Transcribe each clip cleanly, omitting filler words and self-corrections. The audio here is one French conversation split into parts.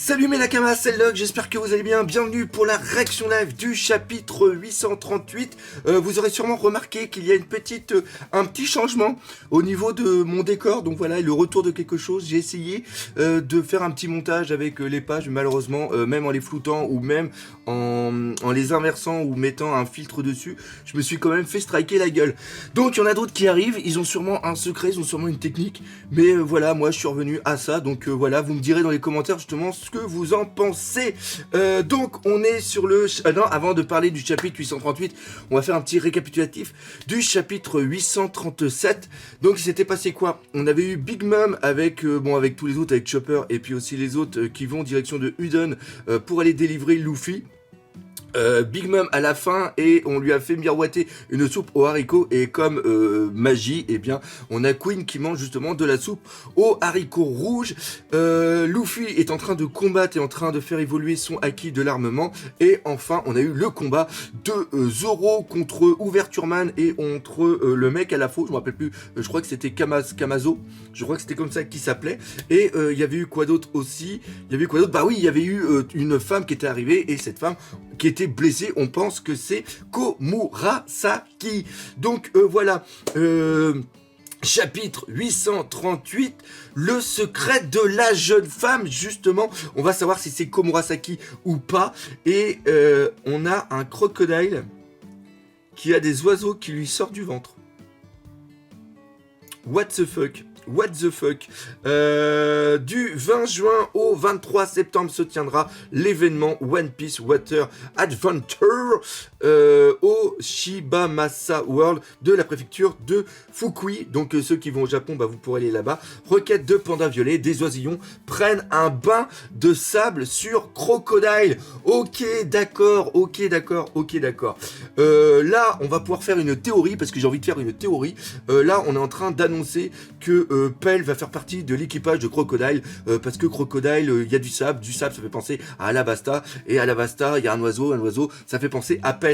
Salut mes Nakamas, c'est Log, j'espère que vous allez bien. Bienvenue pour la réaction live du chapitre 838. Vous aurez sûrement remarqué qu'il y a un petit changement au niveau de mon décor. Donc voilà, le retour de quelque chose. J'ai essayé de faire un petit montage avec les pages, mais malheureusement, même en les floutant ou même en les inversant ou mettant un filtre dessus, je me suis quand même fait striker la gueule. Donc il y en a d'autres qui arrivent, ils ont sûrement un secret, ils ont sûrement une technique. Mais voilà, moi je suis revenu à ça. Donc voilà, vous me direz dans les commentaires justement ce que vous en pensez. Donc on est sur le... non, avant de parler du chapitre 838, on va faire un petit récapitulatif du chapitre 837. Donc il s'était passé quoi? On avait eu Big Mom avec, avec tous les autres, avec Chopper, et puis aussi les autres qui vont en direction de Udon pour aller délivrer Luffy. Big Mom à la fin et on lui a fait miroiter une soupe aux haricots et comme magie, eh bien on a Queen qui mange justement de la soupe aux haricots rouges. Luffy est en train de combattre et en train de faire évoluer son acquis de l'armement et enfin on a eu le combat de Zoro contre Overtureman et entre le mec à la faux, je me rappelle plus, je crois que c'était Kamazo, je crois que c'était comme ça qu'il s'appelait. Et il y avait eu quoi d'autre aussi? Il y avait eu quoi d'autre? Bah oui, il y avait eu une femme qui était arrivée et cette femme qui était blessé, on pense que c'est Komurasaki. Donc voilà, chapitre 838, le secret de la jeune femme, justement, on va savoir si c'est Komurasaki ou pas, et on a un crocodile qui a des oiseaux qui lui sortent du ventre. What the fuck? What the fuck? Du 20 juin au 23 septembre se tiendra l'événement One Piece Water Adventure au Shibamasa World de la préfecture de Fukui. Donc ceux qui vont au Japon, vous pourrez aller là-bas. Requête de panda violet, des oisillons prennent un bain de sable sur Crocodile. Ok, d'accord. Là, on va pouvoir faire une théorie, parce que j'ai envie de faire une théorie. Là, on est en train d'annoncer que Pell va faire partie de l'équipage de Crocodile, parce que Crocodile, il y a du sable, ça fait penser à Alabasta, et à Alabasta, il y a un oiseau, ça fait penser à Pell.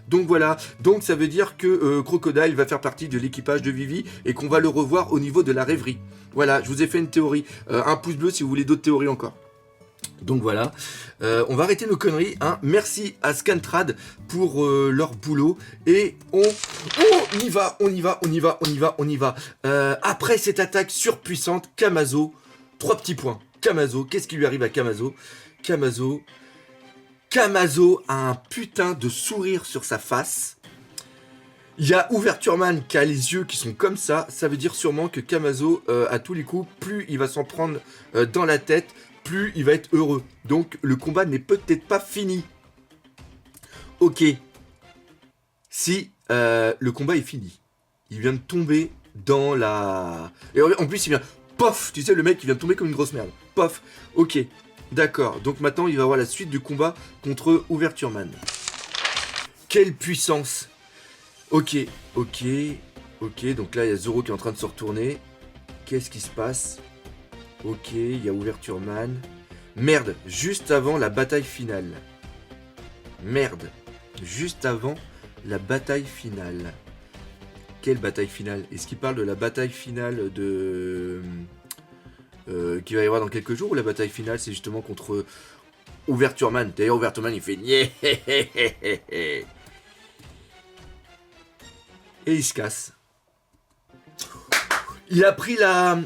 Donc voilà, donc ça veut dire que Crocodile va faire partie de l'équipage de Vivi, et qu'on va le revoir au niveau de la rêverie. Voilà, je vous ai fait une théorie, un pouce bleu si vous voulez d'autres théories encore. Donc voilà, on va arrêter nos conneries, hein. Merci à Scantrad pour leur boulot et on y va. Après cette attaque surpuissante, Kamazo, 3 petits points. Kamazo, qu'est-ce qui lui arrive à Kamazo? Kamazo a un putain de sourire sur sa face. Il y a Overtureman qui a les yeux qui sont comme ça veut dire sûrement que Kamazo, à tous les coups, plus il va s'en prendre dans la tête, plus il va être heureux. Donc le combat n'est peut-être pas fini. Ok. Si le combat est fini. Il vient de tomber dans la... Et en plus il vient... Pof. Tu sais, le mec il vient de tomber comme une grosse merde. Pof. Ok. D'accord. Donc maintenant il va avoir la suite du combat contre Overtureman. Quelle puissance. Ok. Donc là il y a Zoro qui est en train de se retourner. Qu'est-ce qui se passe? Ok, il y a Overtureman. Merde, juste avant la bataille finale. Quelle bataille finale? Est-ce qu'il parle de la bataille finale de... qui va y avoir dans quelques jours, ou la bataille finale c'est justement contre Overtureman? D'ailleurs Overtureman il fait niais. Et il se casse. Il a pris la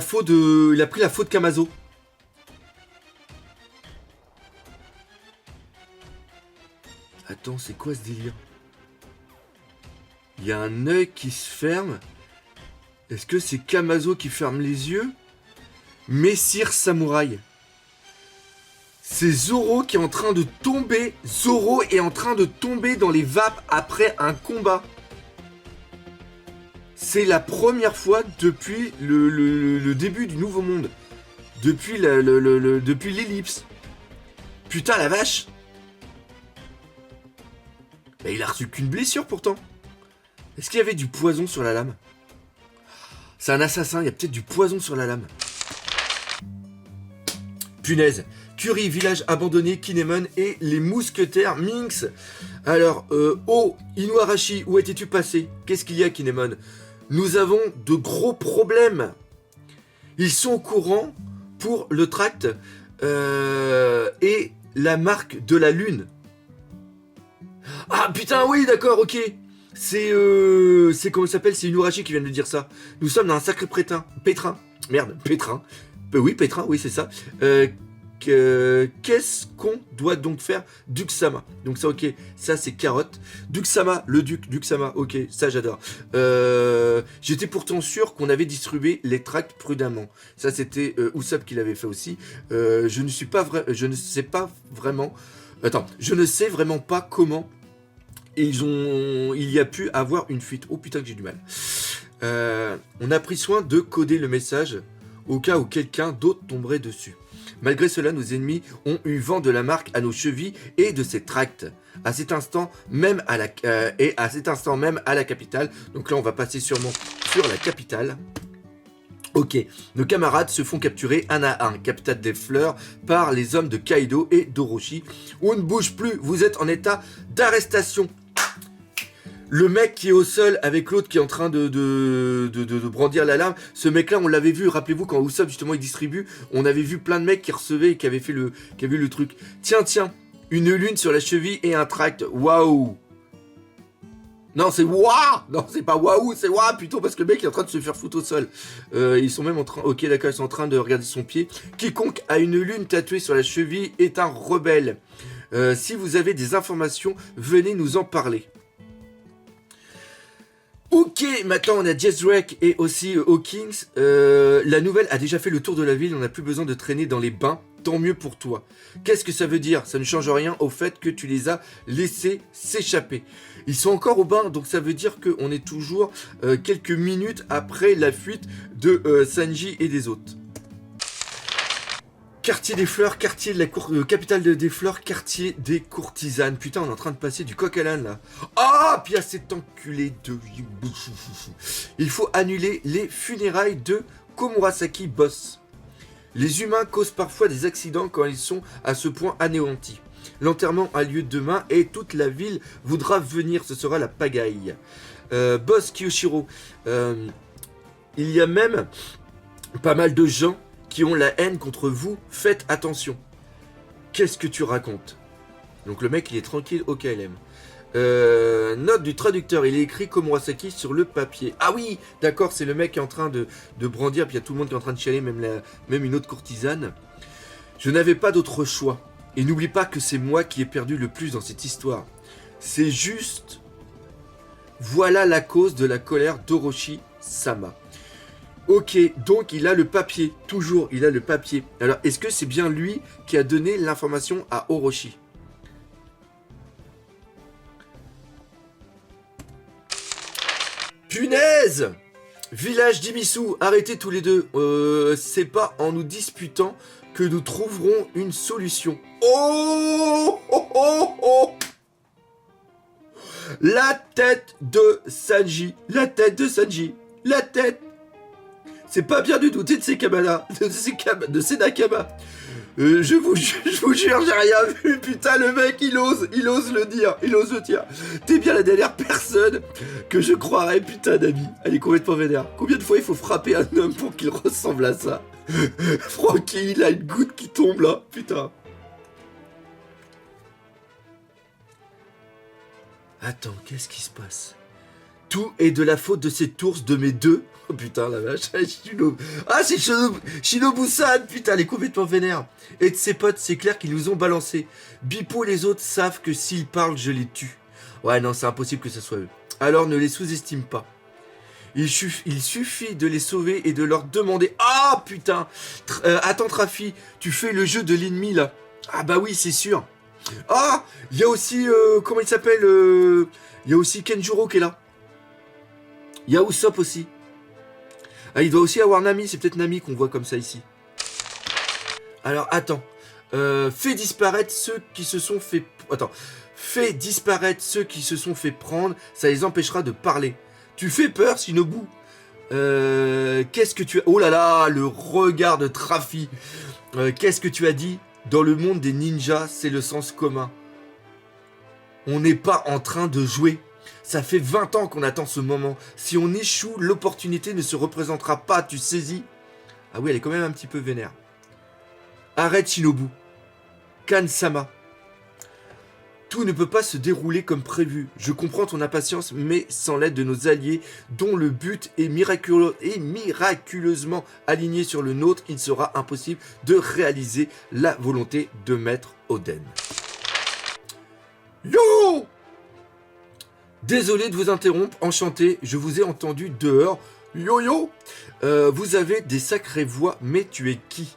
faute de Kamazo. Attends, c'est quoi ce délire? Il y a un œil qui se ferme. Est-ce que c'est Kamazo qui ferme les yeux? Messire Samouraï. C'est Zoro qui est en train de tomber. Zoro est en train de tomber dans les vapes après un combat. C'est la première fois depuis le début du Nouveau Monde. Depuis l'ellipse. Putain la vache. Bah, il a reçu qu'une blessure pourtant. Est-ce qu'il y avait du poison sur la lame? C'est un assassin, il y a peut-être du poison sur la lame. Punaise. Curie, village abandonné, Kinemon et les mousquetaires Minx. Alors, Inuarashi, où étais-tu passé? Qu'est-ce qu'il y a, Kinemon? Nous avons de gros problèmes. Ils sont au courant pour le tract et la marque de la lune. Ah putain, oui, d'accord, ok. C'est comment ça s'appelle? C'est Inuarashi qui vient de me dire ça. Nous sommes dans un sacré pétrin. Merde, pétrin. Oui, pétrin, oui, c'est ça. Qu'est-ce qu'on doit donc faire, Duxama? Donc ça, ok, ça c'est carotte. Duxama, le duc, Duxama, ok, ça j'adore. J'étais pourtant sûr qu'on avait distribué les tracts prudemment. Ça c'était Usopp qui l'avait fait aussi. Je ne sais vraiment pas comment il y a pu avoir une fuite. Oh putain que j'ai du mal. On a pris soin de coder le message au cas où quelqu'un d'autre tomberait dessus. Malgré cela, nos ennemis ont eu vent de la marque à nos chevilles et de ses tracts. À cet instant même à la capitale. Donc là, on va passer sûrement sur la capitale. Ok, nos camarades se font capturer un à un, capitale des fleurs, par les hommes de Kaido et d'Orochi. On ne bouge plus, vous êtes en état d'arrestation. Le mec qui est au sol avec l'autre qui est en train de brandir la lame, ce mec-là, on l'avait vu, rappelez-vous, quand Usopp, justement, il distribue, on avait vu plein de mecs qui recevaient et qui avaient vu le truc. Tiens, une lune sur la cheville et un tract, waouh. Non, c'est waouh. Non, c'est pas waouh, c'est waouh plutôt parce que le mec est en train de se faire foutre au sol. Ils sont même en train... Ok, d'accord, ils sont en train de regarder son pied. Quiconque a une lune tatouée sur la cheville est un rebelle. Si vous avez des informations, venez nous en parler. Ok, maintenant on a Jezrek et aussi Hawkins. La nouvelle a déjà fait le tour de la ville, on n'a plus besoin de traîner dans les bains, tant mieux pour toi. Qu'est-ce que ça veut dire? Ça ne change rien au fait que tu les as laissés s'échapper. Ils sont encore au bain, donc ça veut dire qu'on est toujours quelques minutes après la fuite de Sanji et des autres. Quartier des fleurs, quartier de la capitale des fleurs, quartier des courtisanes. Putain, on est en train de passer du coq à l'âne là. Ah, puis à cet enculé de... Il faut annuler les funérailles de Komurasaki Boss. Les humains causent parfois des accidents quand ils sont à ce point anéantis. L'enterrement a lieu demain et toute la ville voudra venir, ce sera la pagaille. Boss Kyoshiro, il y a même pas mal de gens qui ont la haine contre vous, faites attention. Qu'est-ce que tu racontes? Donc le mec il est tranquille au KLM. Note du traducteur, il est écrit Komurasaki sur le papier. Ah oui, d'accord, c'est le mec qui est en train de brandir, puis il y a tout le monde qui est en train de chialer, même une autre courtisane. Je n'avais pas d'autre choix. Et n'oublie pas que c'est moi qui ai perdu le plus dans cette histoire. C'est juste... Voilà la cause de la colère d'Orochi-sama. Ok, donc il a le papier. Toujours, il a le papier. Alors, est-ce que c'est bien lui qui a donné l'information à Orochi? Punaise! Village d'Imisu, arrêtez tous les deux. C'est pas en nous disputant que nous trouverons une solution. Oh, oh, oh, oh. La tête de Sanji. La tête de Sanji. La tête. C'est pas bien de douter de ces Kamada. De ces Nakama. Je vous jure, j'ai rien vu. Putain, le mec, il ose le dire. Il ose le dire. T'es bien la dernière personne que je croirais, putain d'ami. Elle est complètement vénère. Combien de fois il faut frapper un homme pour qu'il ressemble à ça? Francky, il a une goutte qui tombe là. Putain. Attends, qu'est-ce qui se passe? Tout est de la faute de cet ours de mes deux. Oh putain, la vache. Ah, c'est Shinobu-san. Putain, elle est complètement vénère. Et de ses potes, c'est clair qu'ils nous ont balancé. Bippo et les autres savent que s'ils parlent, je les tue. Ouais, non, c'est impossible que ce soit eux. Alors ne les sous-estime pas. Il suffit de les sauver et de leur demander... Ah, putain. Attends, Trafi, tu fais le jeu de l'ennemi, là. Ah bah oui, c'est sûr. Ah, il y a aussi... comment il s'appelle il y a aussi Kenjuro qui est là. Il y a Usopp aussi. Ah, il doit aussi avoir Nami, c'est peut-être Nami qu'on voit comme ça ici. Alors, attends. Fais disparaître ceux qui se sont fait... Attends. Fais disparaître ceux qui se sont fait prendre, ça les empêchera de parler. Tu fais peur, Shinobu. Qu'est-ce que tu as... Oh là là, le regard de Trafi. Qu'est-ce que tu as dit? Dans le monde des ninjas, c'est le sens commun. On n'est pas en train de jouer. Ça fait 20 ans qu'on attend ce moment. Si on échoue, l'opportunité ne se représentera pas, tu saisis? Ah oui, elle est quand même un petit peu vénère. Arrête Shinobu. Kan-sama. Tout ne peut pas se dérouler comme prévu. Je comprends ton impatience, mais sans l'aide de nos alliés, dont le but est miraculeusement aligné sur le nôtre, il sera impossible de réaliser la volonté de Maître Oden. Yo! Désolé de vous interrompre, enchanté, je vous ai entendu dehors. Yo yo! Vous avez des sacrées voix, mais tu es qui?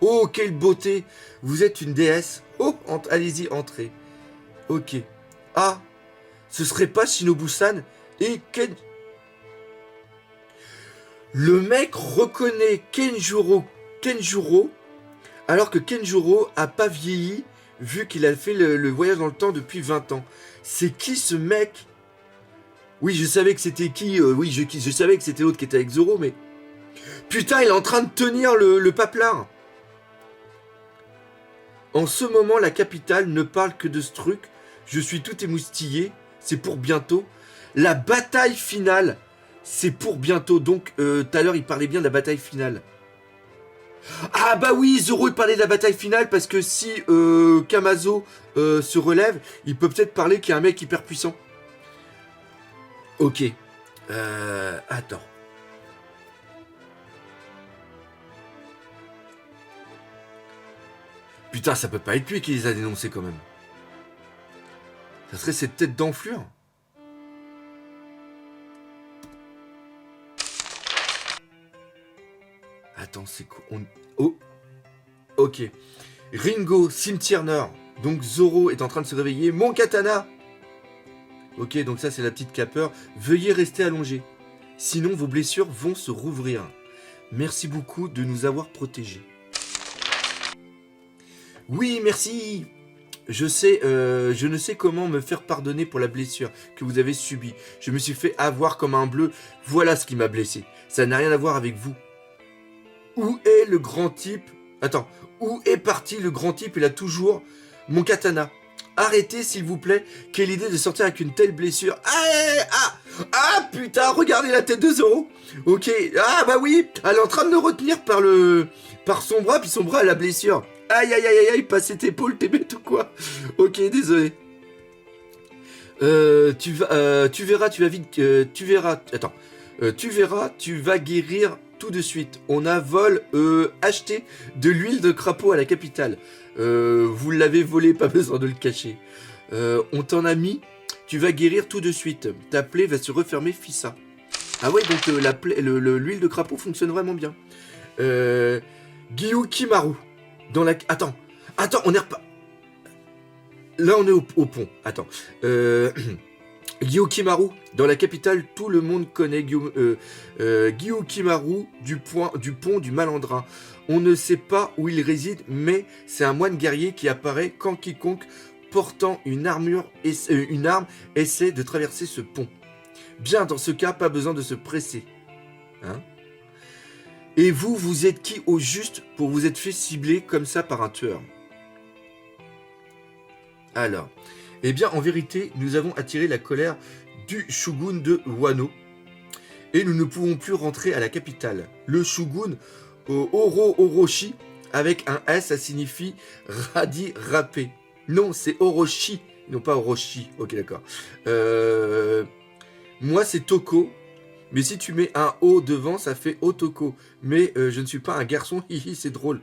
Oh, quelle beauté! Vous êtes une déesse? Oh, allez-y, entrez. Ok. Ah, ce serait pas Shinobu-san et Ken... Le mec reconnaît Kenjuro, alors que Kenjuro a pas vieilli vu qu'il a fait le voyage dans le temps depuis 20 ans. C'est qui ce mec? Oui, je savais que c'était qui, oui, je savais que c'était l'autre qui était avec Zoro, mais... Putain, il est en train de tenir le paplard. En ce moment, la capitale ne parle que de ce truc. Je suis tout émoustillé. C'est pour bientôt. La bataille finale, c'est pour bientôt. Donc, tout à l'heure, il parlait bien de la bataille finale. Ah bah oui, Zoro, il parlait de la bataille finale parce que si Kamazo se relève, il peut peut-être parler qu'il y a un mec hyper puissant. Ok. Attends. Putain, ça peut pas être lui qui les a dénoncés quand même. Ça serait cette tête d'enflure. Attends, c'est quoi? Oh. Ok. Ringo, cimetière nord. Donc Zoro est en train de se réveiller. Mon katana. Ok, donc ça c'est la petite capeur. Veuillez rester allongé. Sinon vos blessures vont se rouvrir. Merci beaucoup de nous avoir protégés. Oui, merci. Je ne sais comment me faire pardonner pour la blessure que vous avez subie. Je me suis fait avoir comme un bleu. Voilà ce qui m'a blessé. Ça n'a rien à voir avec vous. Où est le grand type? Attends. Où est parti le grand type? Il a toujours mon katana. Arrêtez, s'il vous plaît. Quelle idée de sortir avec une telle blessure. Ah, putain, regardez la tête de Zoro. Ok. Ah, bah oui. Elle est en train de le retenir par son bras, puis son bras a la blessure. Aïe, aïe, aïe, aïe, passe cette épaule, t'es bête ou quoi? Ok, désolé. Tu verras, tu vas vite... tu verras... Attends. Tu verras, tu vas guérir tout de suite. On a acheté de l'huile de crapaud à la capitale. Vous l'avez volé, pas besoin de le cacher. On t'en a mis, tu vas guérir tout de suite. Ta plaie va se refermer, Fissa. Ah ouais, donc l'huile de crapaud fonctionne vraiment bien. Gyukimaru. Dans la... Attends, on est repas. Là, on est au pont. Attends. Gyukimaru. Dans la capitale, tout le monde connaît Gyukimaru du pont du Malandrin. On ne sait pas où il réside, mais c'est un moine guerrier qui apparaît quand quiconque portant une arme essaie de traverser ce pont. Bien, dans ce cas, pas besoin de se presser. Hein? Et vous êtes qui au juste pour vous être fait cibler comme ça par un tueur? Alors, eh bien, en vérité, nous avons attiré la colère du shogun de Wano et nous ne pouvons plus rentrer à la capitale. Le shogun Orochi, avec un S, ça signifie radis râpé. Non, c'est Orochi, non pas Orochi. Ok, d'accord. Moi, c'est Toko. Mais si tu mets un O devant, ça fait Otoko. Mais je ne suis pas un garçon, hihi, c'est drôle.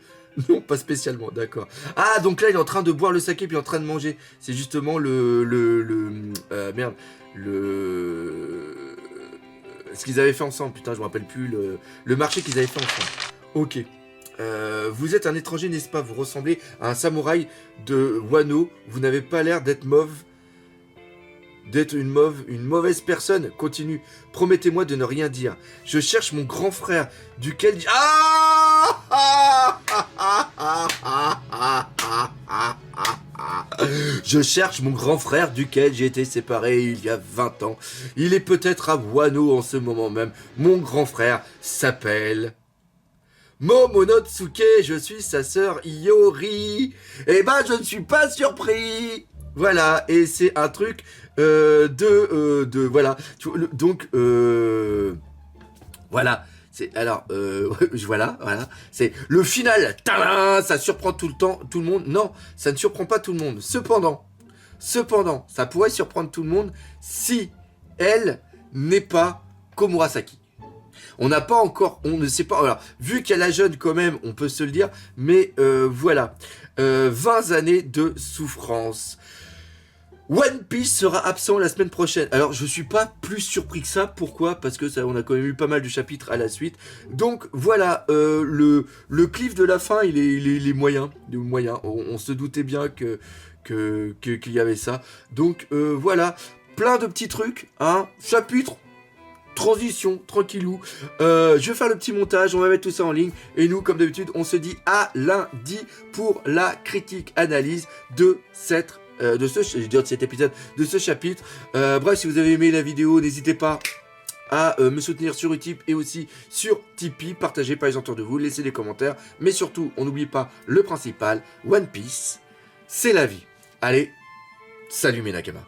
Non, pas spécialement, d'accord. Ah, donc là, il est en train de boire le saké puis en train de manger. C'est justement ce qu'ils avaient fait ensemble. Putain, je me rappelle plus. Le marché qu'ils avaient fait ensemble. Ok. Vous êtes un étranger, n'est-ce pas? Vous ressemblez à un samouraï de Wano. Vous n'avez pas l'air d'être une mauvaise personne. Continue. Promettez-moi de ne rien dire. Je cherche mon grand frère, duquel... Je cherche mon grand frère duquel j'ai été séparé il y a 20 ans. Il est peut-être à Wano en ce moment même. Mon grand frère s'appelle... Momonotsuke, je suis sa sœur Iori. Eh ben, je ne suis pas surpris. Voilà, et c'est un truc voilà. Donc, voilà. Alors, voilà, c'est le final, tadam, ça surprend tout le monde. Non, ça ne surprend pas tout le monde. Cependant, ça pourrait surprendre tout le monde si elle n'est pas Komurasaki. On n'a pas encore, on ne sait pas, alors, vu qu'elle est jeune quand même, on peut se le dire, mais voilà, 20 années de souffrance. One Piece sera absent la semaine prochaine. Alors, je suis pas plus surpris que ça. Pourquoi? Parce que ça, on a quand même eu pas mal de chapitres à la suite. Donc, voilà, le cliff de la fin, il est moyen. On se doutait bien qu'il y avait ça. Donc, voilà, plein de petits trucs, hein. Chapitre, transition, tranquillou. Je vais faire le petit montage, on va mettre tout ça en ligne. Et nous, comme d'habitude, on se dit à lundi pour la critique analyse de cet épisode, de ce chapitre. Bref, si vous avez aimé la vidéo, n'hésitez pas à me soutenir sur Utip et aussi sur Tipeee. Partagez par les autour de vous, laissez des commentaires. Mais surtout, on n'oublie pas le principal, One Piece, c'est la vie. Allez, salut mes Nakama.